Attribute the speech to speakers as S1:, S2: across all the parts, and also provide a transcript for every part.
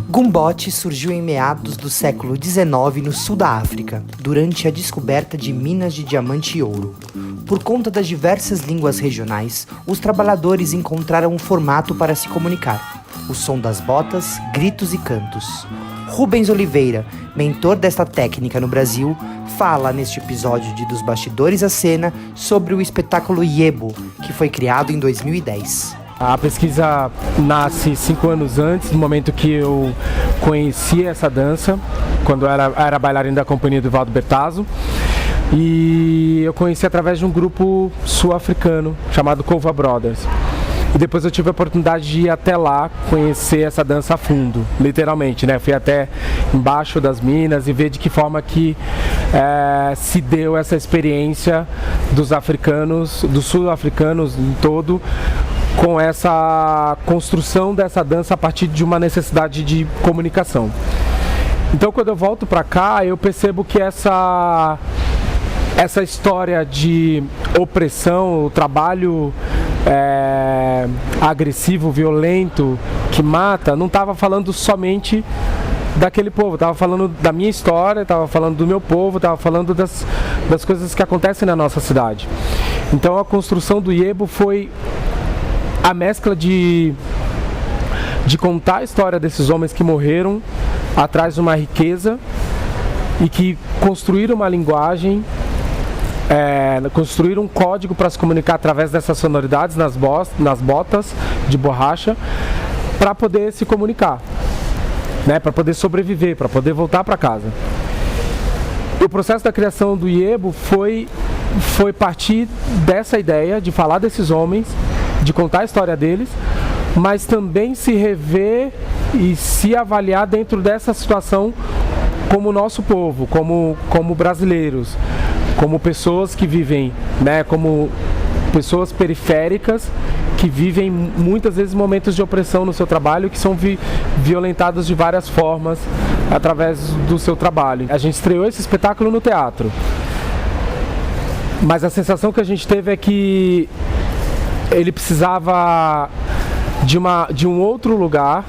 S1: Gumbote surgiu em meados do século XIX no sul da África, durante a descoberta de minas de diamante e ouro. Por conta das diversas línguas regionais, os trabalhadores encontraram um formato para se comunicar: o som das botas, gritos e cantos. Rubens Oliveira, mentor desta técnica no Brasil, fala neste episódio de Dos Bastidores à Cena sobre o espetáculo Yebo, que foi criado em 2010.
S2: A pesquisa nasce 5 anos antes, no momento que eu conheci essa dança, quando eu era bailarino da companhia do Valdo Bertazzo. E eu conheci através de um grupo sul-africano chamado Kova Brothers. E depois eu tive a oportunidade de ir até lá conhecer essa dança a fundo, literalmente, né? Fui até embaixo das minas e ver de que forma que se deu essa experiência dos africanos, dos sul-africanos em todo, com essa construção dessa dança a partir de uma necessidade de comunicação. Então, quando eu volto para cá, eu percebo que essa história de opressão, o trabalho agressivo, violento, que mata, não estava falando somente daquele povo, estava falando da minha história, estava falando do meu povo, estava falando das coisas que acontecem na nossa cidade. Então, a construção do Yebo foi a mescla de contar a história desses homens que morreram atrás de uma riqueza e que construíram uma linguagem, construíram um código para se comunicar através dessas sonoridades nas botas de borracha, para poder se comunicar, né, para poder sobreviver, para poder voltar para casa. O processo da criação do Yebo foi partir dessa ideia de falar desses homens, de contar a história deles, mas também se rever e se avaliar dentro dessa situação como nosso povo, como brasileiros, como pessoas que vivem, né, como pessoas periféricas que vivem muitas vezes momentos de opressão no seu trabalho, que são violentadas de várias formas através do seu trabalho. A gente estreou esse espetáculo no teatro, mas a sensação que a gente teve é que ele precisava de um outro lugar,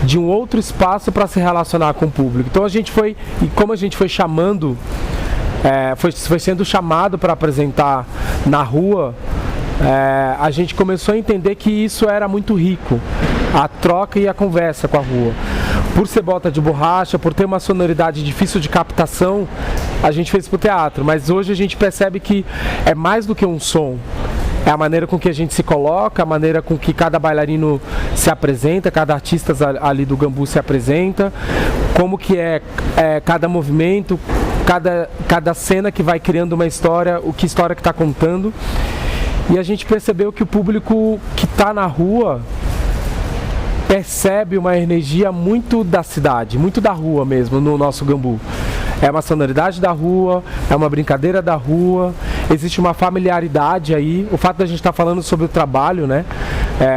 S2: de um outro espaço para se relacionar com o público. Então como a gente foi chamando, foi sendo chamado para apresentar na rua, a gente começou a entender que isso era muito rico, a troca e a conversa com a rua. Por ser bota de borracha, por ter uma sonoridade difícil de captação, a gente fez para o teatro, mas hoje a gente percebe que é mais do que um som. É a maneira com que a gente se coloca, a maneira com que cada bailarino se apresenta, cada artista ali do Gambu se apresenta, como que é cada movimento, cada cena que vai criando uma história, que história que está contando. E a gente percebeu que o público que está na rua percebe uma energia muito da cidade, muito da rua mesmo, no nosso Gambu. É uma sonoridade da rua, é uma brincadeira da rua, existe uma familiaridade aí. O fato da gente estar falando sobre o trabalho, né?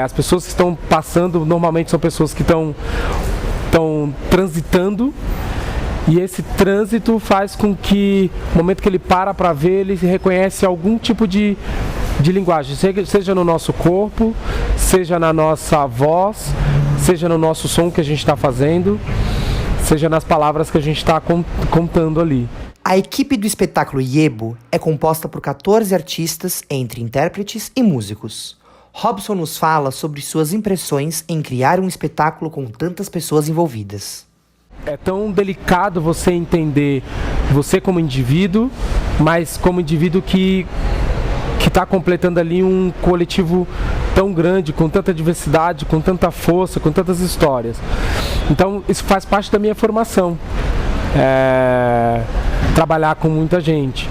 S2: As pessoas que estão passando normalmente são pessoas que estão transitando, e esse trânsito faz com que, no momento que ele para ver, ele reconhece algum tipo de linguagem, seja no nosso corpo, seja na nossa voz, seja no nosso som que a gente está fazendo, seja nas palavras que a gente está contando ali.
S1: A equipe do espetáculo Yebo é composta por 14 artistas, entre intérpretes e músicos. Robson nos fala sobre suas impressões em criar um espetáculo com tantas pessoas envolvidas.
S2: É tão delicado você entender você como indivíduo, mas como indivíduo que está completando ali um coletivo tão grande, com tanta diversidade, com tanta força, com tantas histórias. Então isso faz parte da minha formação, trabalhar com muita gente.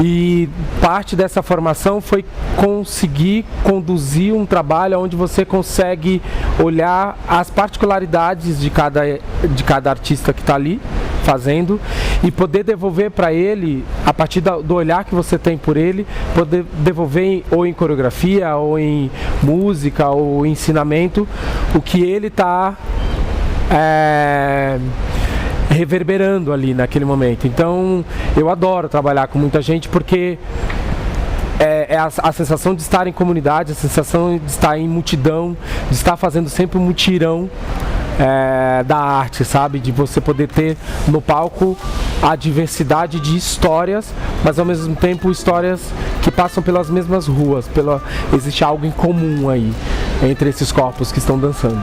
S2: E parte dessa formação foi conseguir conduzir um trabalho onde você consegue olhar as particularidades de cada artista que está ali fazendo e poder devolver para ele, a partir do olhar que você tem por ele, poder devolver ou em coreografia, ou em música, ou em ensinamento, o que ele está reverberando ali naquele momento. Então eu adoro trabalhar com muita gente, porque é a sensação de estar em comunidade, a sensação de estar em multidão, de estar fazendo sempre um mutirão da arte, sabe? De você poder ter no palco a diversidade de histórias, mas ao mesmo tempo histórias que passam pelas mesmas ruas, existe algo em comum aí entre esses corpos que estão dançando.